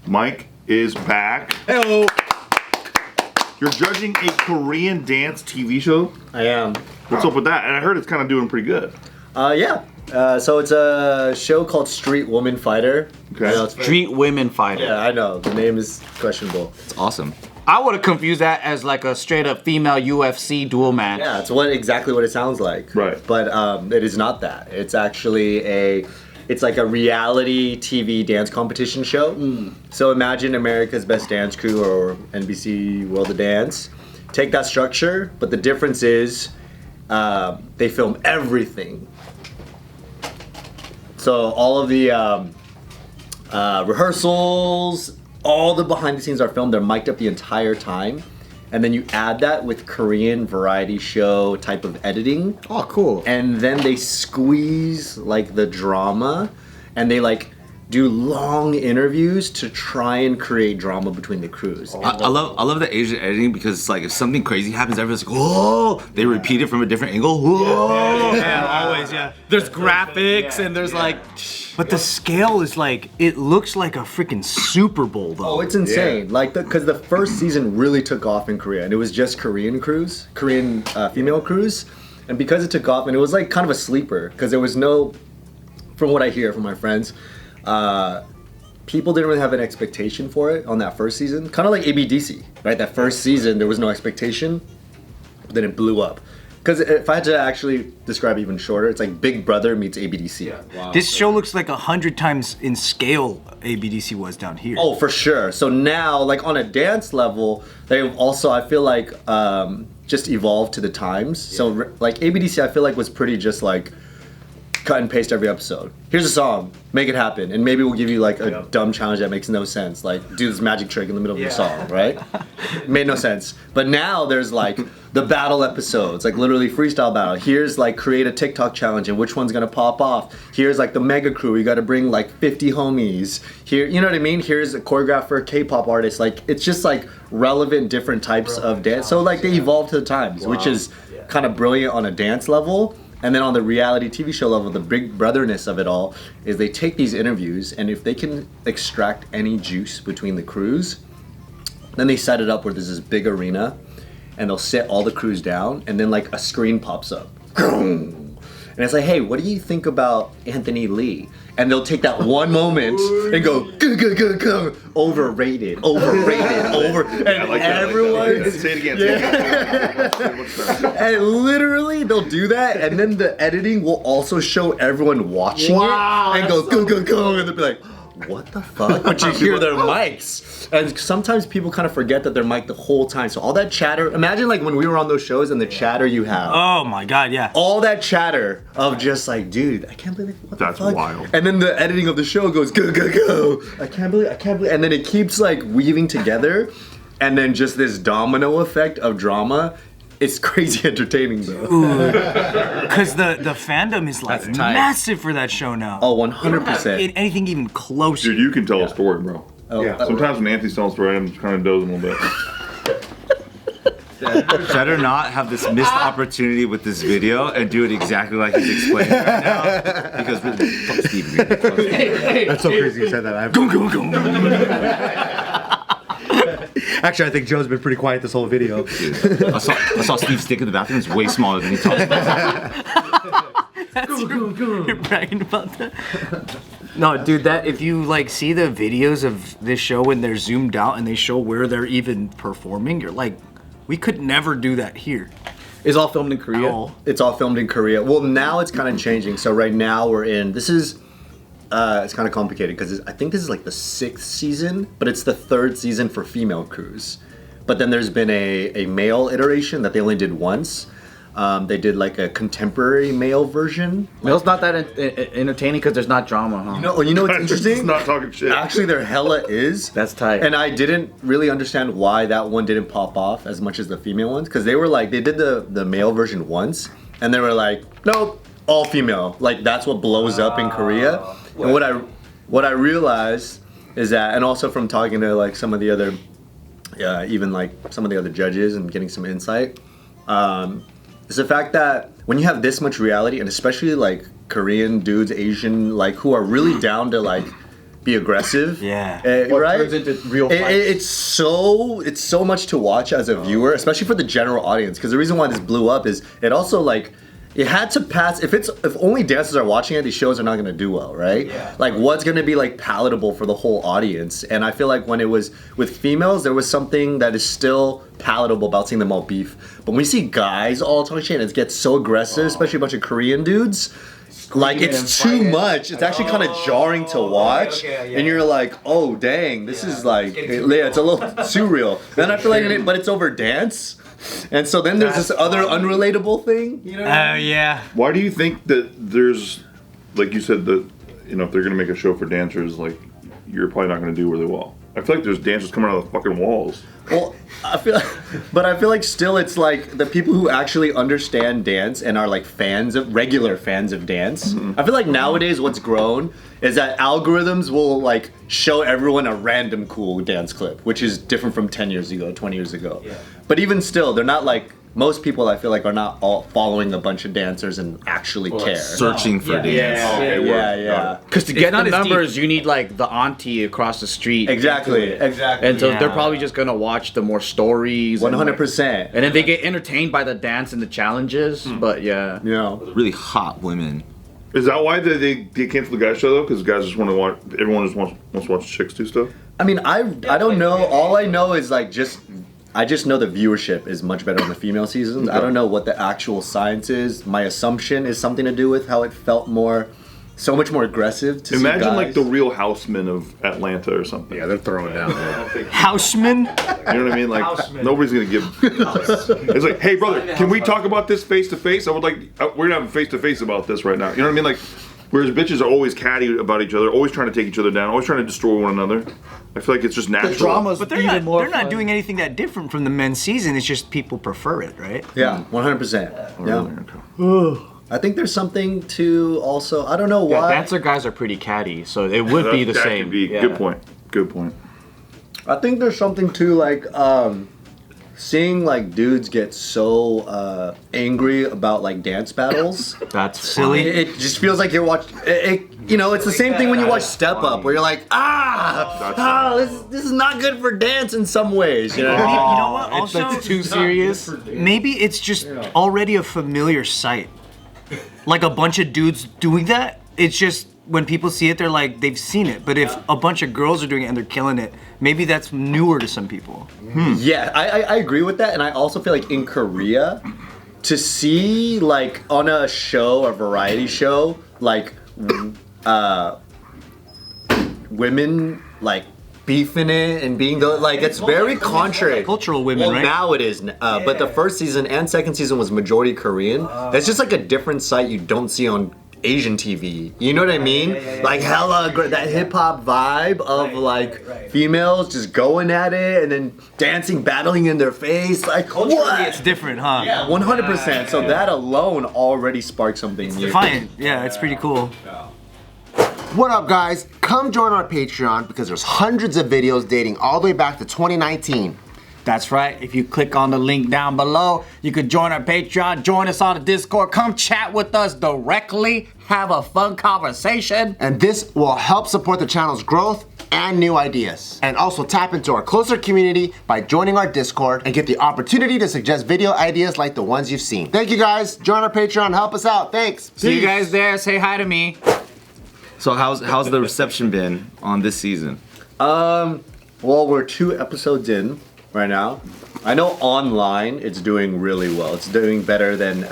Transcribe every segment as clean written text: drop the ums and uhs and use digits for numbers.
Mike is back. Hello. You're judging a Korean dance TV show? I am. What's up with that? And I heard it's kind of doing pretty good. Yeah. So it's a show called Street Woman Fighter. Okay. I know, Street Women Fighter. Yeah, I know. The name is questionable. It's awesome. I would have confused that as like a straight up female UFC dual match. Yeah, it's exactly what it sounds like. Right. But it is not that. It's actually it's like a reality TV dance competition show. So imagine America's Best Dance Crew or NBC World of Dance. Take that structure, but the difference is they film everything. So all of the rehearsals, all the behind the scenes are filmed. They're mic'd up the entire time. And then you add that with Korean variety show type of editing. Oh, cool. And then they squeeze like the drama and they like do long interviews to try and create drama between the crews. I love the Asian editing because it's like if something crazy happens, everyone's like, whoa! They repeat it from a different angle. Whoa! Yeah, always, yeah. There's graphics and there's like... But the scale is like, it looks like a freaking Super Bowl though. Oh, it's insane. Like, because the first season really took off in Korea and it was just Korean crews, Korean female crews. And because it took off and it was like kind of a sleeper because there was no, from what I hear from my friends, people didn't really have an expectation for it on that first season. Kind of like ABDC, right? That first season, there was no expectation, but then it blew up. Because if I had to actually describe even shorter, it's like Big Brother meets ABDC. Yeah. Wow. This show looks like 100 times in scale ABDC was down here. Oh, for sure. So now, like on a dance level, they've also, I feel like, just evolved to the times. Yeah. So like ABDC, I feel like was pretty just like, cut and paste every episode. Here's a song, make it happen, and maybe we'll give you like a dumb challenge that makes no sense, like do this magic trick in the middle of the song, right? Made no sense. But now there's like the battle episodes, like literally freestyle battle. Here's like create a TikTok challenge and which one's gonna pop off. Here's like the mega crew, you gotta bring like 50 homies. Here, you know what I mean? Here's a choreographer, K-pop artist. Like it's just like relevant different types of dance. So like they evolve to the times, which is kind of brilliant on a dance level. And then on the reality TV show level, the big brotherness of it all is they take these interviews and if they can extract any juice between the crews, then they set it up where there's this big arena and they'll sit all the crews down and then like a screen pops up. And it's like, hey, what do you think about Anthony Lee? And they'll take that one moment and go, go, overrated, and like everyone. Like say it again. Yeah. And literally, they'll do that, and then the editing will also show everyone watching it and go, go, and they'll be like, what the fuck? But you hear their mics. And sometimes people kind of forget that they're mic'd the whole time. So all that chatter, imagine like when we were on those shows and the chatter you have. Oh my God, yeah. All that chatter of just like, dude, I can't believe what That's the fuck? wild. And then the editing of the show goes, go. I can't believe. And then it keeps like weaving together. And then just this domino effect of drama. It's crazy entertaining though. Because the fandom is like massive for that show now. Oh, 100%. Anything even closer. Dude, you can tell a story, bro. Oh, yeah. Sometimes when Anthony's telling a story, I'm just kind of dozing a little bit. Better not have this missed opportunity with this video and do it exactly like he's explaining right now. Because fuck Steve Greene. That's so crazy you said that. Actually, I think Joe's been pretty quiet this whole video. Dude, I saw Steve stick in the bathroom. It's way smaller than he talks about. You're bragging about that? No, dude, that if you like see the videos of this show when they're zoomed out and they show where they're even performing, you're like, we could never do that here. It's all filmed in Korea. Oh. It's all filmed in Korea. Well, now it's kind of changing. So right now we're in, this is, it's kind of complicated because I think this is like the 6th season, but it's the 3rd season for female crews. But then there's been a male iteration that they only did once. They did like a contemporary male version. Male's not that entertaining because there's not drama, huh? You know what's interesting? Just not talking shit. Actually, there hella is. That's tight. And I didn't really understand why that one didn't pop off as much as the female ones. Because they were like, they did the male version once. And they were like, nope, all female. Like, that's what blows up in Korea. And what I realized is that, and also from talking to like some of the other, even like some of the other judges and getting some insight, is the fact that when you have this much reality, and especially like Korean dudes, Asian, like who are really down to like be aggressive. Yeah. Right? turns into real fights. It's so much to watch as a viewer, especially for the general audience. Because the reason why this blew up is it also like it had to pass. If only dancers are watching it, these shows are not gonna do well, right? Yeah. Like what's gonna be like palatable for the whole audience? And I feel like when it was with females, there was something that is still palatable about seeing them all beef. But when we see guys all talking shit and it gets so aggressive, especially a bunch of Korean dudes. Like it's too much. It's actually kind of jarring to watch, and you're like, "Oh dang, this is like, it's a little surreal." Then I feel like, but it's over dance, and so then there's this other unrelatable thing. You know? Yeah. Why do you think that there's, like you said, that if they're gonna make a show for dancers, like you're probably not gonna do really well. I feel like there's dancers coming out of the fucking walls. Well, I feel like still it's like the people who actually understand dance and are like regular fans of dance. I feel like nowadays what's grown is that algorithms will like show everyone a random cool dance clip, which is different from 10 years ago, 20 years ago. Yeah. But even still, they're not like, most people I feel like are not all following a bunch of dancers and actually care. Searching for dance. Yeah. Because to get not the as numbers, you need like the auntie across the street. Exactly. And so they're probably just gonna watch the more stories. 100%. And then they get entertained by the dance and the challenges. But yeah. Really hot women. Is that why they canceled the guys show though? Because guys just want to watch. Everyone just wants to watch chicks do stuff. I mean, I don't know. All I know is like I just know the viewership is much better on the female seasons. I don't know what the actual science is. My assumption is something to do with how it felt so much more aggressive to Imagine see guys. like the Real Housemen of Atlanta or something. Yeah, they're throwing down there. Houseman? You know what I mean? Like nobody's gonna give. It's like, hey brother, can we talk about this face to face? I would like. We're gonna have a face to face about this right now. You know what I mean? Like, whereas bitches are always catty about each other, always trying to take each other down, always trying to destroy one another. I feel like it's just natural. The drama's But they're even more not fun. doing anything that different from the men's season. It's just people prefer it, right? Yeah, 100%. Yeah. I think there's something to also. I don't know Yeah, why. dancer guys are pretty catty, so it would be the that same. Could be. Yeah. Good point. Good point. I think there's something to like seeing like dudes get so angry about like dance battles. That's Silly. funny. It just feels like you're watching. It's the same thing when you watch Step Up, where you're like, this is not good for dance in some ways. You know? You know what? It's Also, like too serious. maybe it's just already a familiar sight. Like a bunch of dudes doing that, it's just when people see it, they're like, they've seen it. But if a bunch of girls are doing it and they're killing it, maybe that's newer to some people. Yeah, I agree with that, and I also feel like in Korea, to see like on a variety show, like women like beefing it and being it's very contrary. Cultural women, well, right? now it is, but the first season and second season was majority Korean. It's just like a different sight you don't see on Asian TV. You know what I mean? Like hella that hip hop vibe of females just going at it and then dancing, battling in their face. Like what? It's different, huh? Yeah, 100%. So that alone already sparked something new. Fine. Yeah, it's pretty cool. What up, guys? Come join our Patreon because there's hundreds of videos dating all the way back to 2019. That's right. If you click on the link down below, you could join our Patreon, join us on the Discord, come chat with us directly, have a fun conversation. And this will help support the channel's growth and new ideas. And also tap into our closer community by joining our Discord and get the opportunity to suggest video ideas like the ones you've seen. Thank you guys. Join our Patreon, help us out. Thanks. See you guys there. Say hi to me. So how's the reception been on this season? Well, we're 2 episodes in right now. I know online it's doing really well. It's doing better than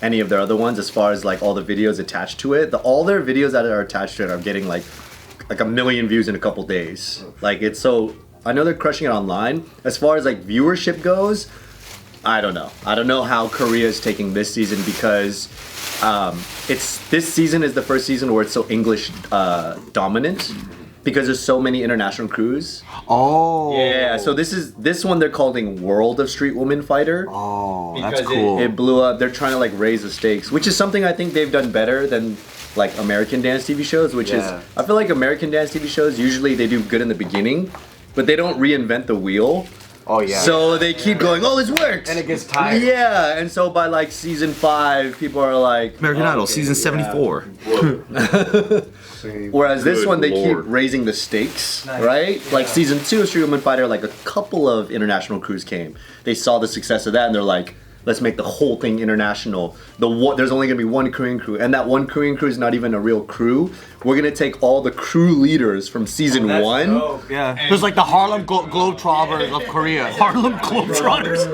any of their other ones as far as like all the videos attached to it. All their videos that are attached to it are getting like 1 million views in a couple days. Like it's so. I know they're crushing it online. As far as like viewership goes, I don't know. I don't know how Korea is taking this season because this season is the first season where it's so English dominant because there's so many international crews. Oh. Yeah, so this one they're calling World of Street Woman Fighter. Oh, That's cool. It blew up. They're trying to like raise the stakes, which is something I think they've done better than like American dance TV shows, which is I feel like American dance TV shows usually they do good in the beginning, but they don't reinvent the wheel. Oh yeah. So they keep going, oh, this works. And it gets tired. Yeah, and so by like season 5, people are like, American Idol, season 74. whereas this Good one, they Lord. keep raising the stakes, right? Like season 2 of Street Woman Fighter, like a couple of international crews came. They saw the success of that and they're like, let's make the whole thing international. There's only gonna be one Korean crew, and that one Korean crew is not even a real crew. We're gonna take all the crew leaders from season 1. Yeah. There's like the Harlem Globetrotters of Korea. Harlem Globetrotters.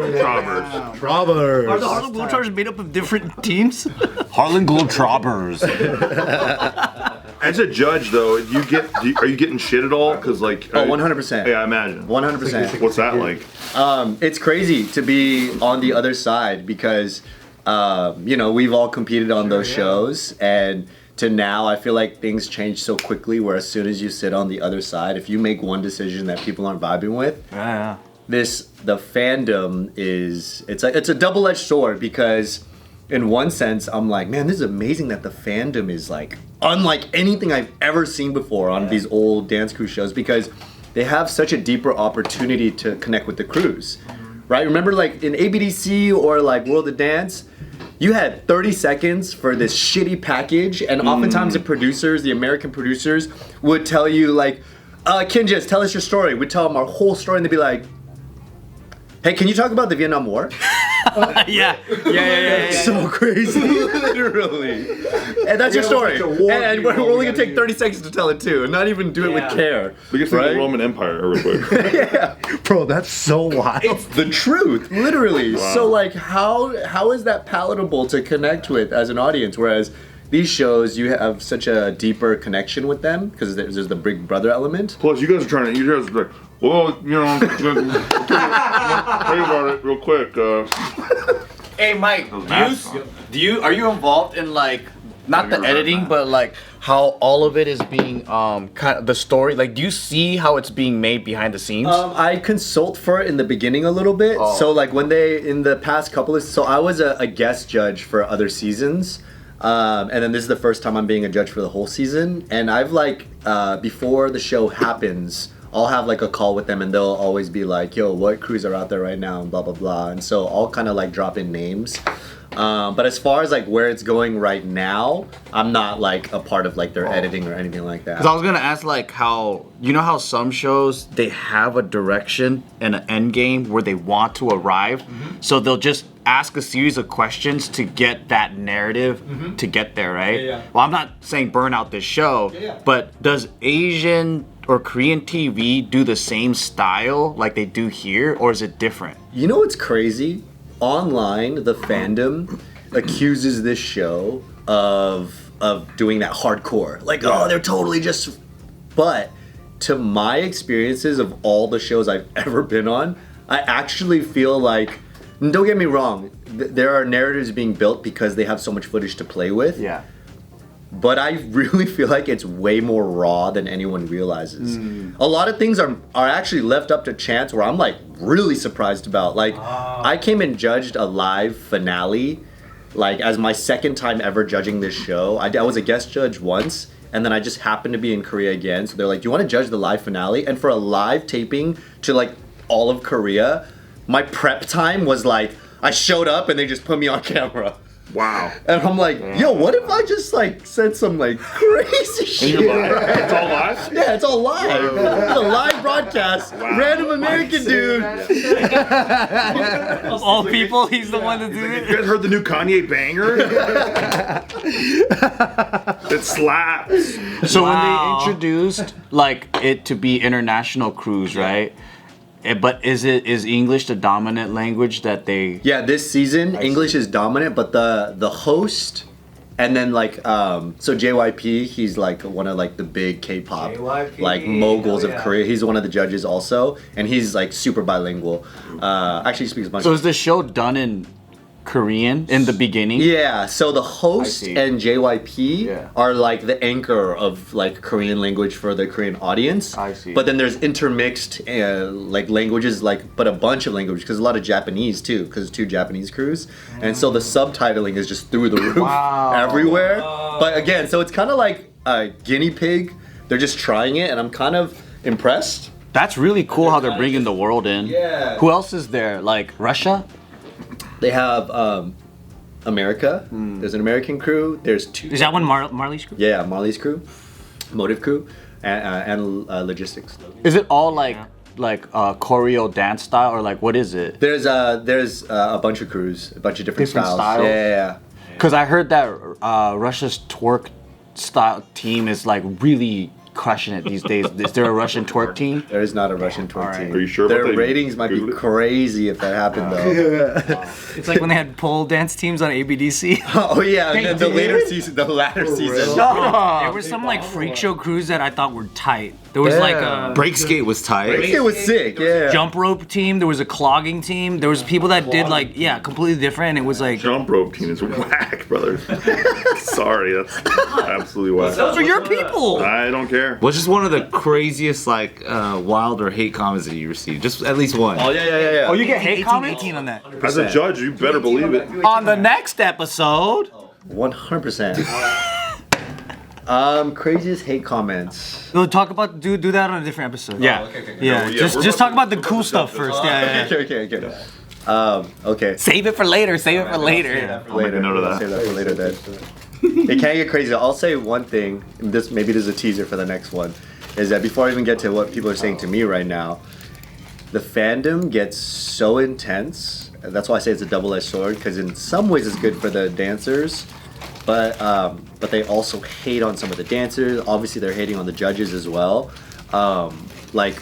Robbers. Are the Harlem Globetrotters made up of different teams? Harlem Globetrotters. As a judge, though, are you getting shit at all? Because like, Oh, 100%. Yeah, I imagine. 100%. What's that like? It's crazy to be on the other side because, we've all competed on those shows, and to now, I feel like things change so quickly where as soon as you sit on the other side, if you make one decision that people aren't vibing with, the fandom it's a double-edged sword because in one sense, I'm like, man, this is amazing that the fandom is like unlike anything I've ever seen before on these old dance crew shows because they have such a deeper opportunity to connect with the crews, right? Remember like in ABDC or like World of Dance, you had 30 seconds for this shitty package, and oftentimes the American producers would tell you like, Kinjaz, tell us your story. We'd tell them our whole story and they'd be like, hey, can you talk about the Vietnam War? Yeah. So crazy, literally. And that's your story. And we're only gonna take 30 seconds to tell it too, and not even do it with care. We can think of the Roman Empire real quick. Yeah, Bro, that's so wild. it's the truth, literally. So like, how is that palatable to connect with as an audience? Whereas these shows, you have such a deeper connection with them because there's the Big Brother element. Plus, you guys are like, well, tell you about it real quick. Hey Mike, are you involved in like not the editing, but like how all of it is being kind of the story? Like, do you see how it's being made behind the scenes? I consult for it in the beginning a little bit. So like when in the past couple of, so I was a guest judge for other seasons. And then this is the first time I'm being a judge for the whole season. And I've like, before the show happens, I'll have like a call with them and they'll always be like, yo, what crews are out there right now and blah, blah, blah. And so I'll kind of like drop in names. But as far as like where it's going right now, I'm not like a part of like their editing or anything like that. Because I was gonna ask like how some shows they have a direction and an end game where they want to arrive, so they'll just ask a series of questions to get that narrative to get there, right? Well, I'm not saying burn out this show, but does Asian or Korean TV do the same style like they do here, or is it different? You know what's crazy? Online, the fandom accuses this show of doing that hardcore. Like, oh, they're totally just... But to my experiences of all the shows I've ever been on, I actually feel like, don't get me wrong, there are narratives being built because they have so much footage to play with. Yeah. But I really feel like it's way more raw than anyone realizes. A lot of things are actually left up to chance where I'm like really surprised about. Like I came and judged a live finale, like as my second time ever judging this show. I was a guest judge once, and then I just happened to be in Korea again. So they're like, do you want to judge the live finale? And for a live taping to like all of Korea, my prep time was like, I showed up and they just put me on camera. Wow. And I'm like, yo, what if I just like said some like crazy shit? It's all live? Yeah, it's all live. It's a live broadcast. Random American dude. Of all people, he's the one to do You it. guys heard the new Kanye banger? It slaps. So when they introduced like it to be international crews, right? But is English the dominant language that they? Yeah, this season English is dominant, but the host, and then like so JYP, he's like one of like the big K-pop JYP, like moguls hell of yeah. Korea. He's one of the judges also, and he's like super bilingual. Actually, he speaks a bunch. So is the show done in Korean in the beginning? Yeah, so the host see. and JYP Yeah. are like the anchor of like Korean language for the Korean audience. I see. But then there's intermixed like languages, but a bunch of languages, because a lot of Japanese too, because 2 Japanese crews. And so the subtitling is just through the roof everywhere. But again, so it's kind of like a guinea pig. They're just trying it, and I'm kind of impressed. That's really cool how they're bringing the world in. Yeah. Who else is there? Like Russia? They have America. There's an American crew. There's 2. Is that one Marley's crew? Yeah, Marley's crew, Motive crew, and logistics. Is it all like choreo dance style or like what is it? There's a bunch of crews, a bunch of different styles. Yeah. Because I heard that Russia's twerk style team is like really crushing it these days. Is there a Russian twerk team? There is not a Russian twerk team. Are you sure about Their that? ratings might be Googled it? crazy if that happened though. It's like when they had pole dance teams on ABDC. Oh yeah, and then the later season, the latter season. There were some like freak show crews that I thought were tight. There was like a Break skate was tight. It was sick, yeah. jump rope team. There was a clogging team. There was people that did like completely different. It was like Jump rope team is whack, brother. Sorry, that's absolutely whack. those are your people. I don't care. What's just one of the craziest like wild or hate comments that you received? Just at least one. Oh yeah. Oh, you get hate comments? 18 on that. As a judge, you better believe it. On the next episode. 100%. Craziest hate comments. We'll talk about do that on a different episode. Yeah. Yeah. we're Just talk about the cool stuff first. Yeah. Okay. Okay. Save it for later. Save it for later. Later. note of that. Save that for later then. It can't get crazy. I'll say one thing. And maybe this is a teaser for the next one. Is that before I even get to what people are saying to me right now, the fandom gets so intense. That's why I say it's a double-edged sword. Because in some ways it's good for the dancers, but they also hate on some of the dancers. Obviously, they're hating on the judges as well. Like,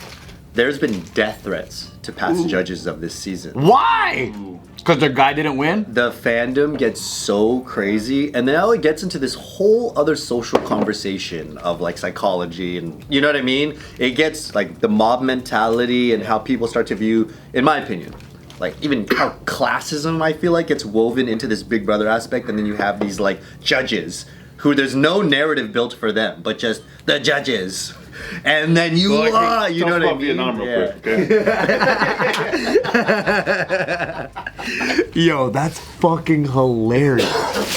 there's been death threats to past judges of this season. Why? Because their guy didn't win? The fandom gets so crazy, and now it gets into this whole other social conversation of like psychology, and you know what I mean? It gets like the mob mentality and how people start to view, in my opinion, like even how classism I feel like gets woven into this Big Brother aspect, and then you have these like judges who there's no narrative built for them, but just the judges. And then you know what I mean? Vietnam real quick, okay? Yo, that's fucking hilarious.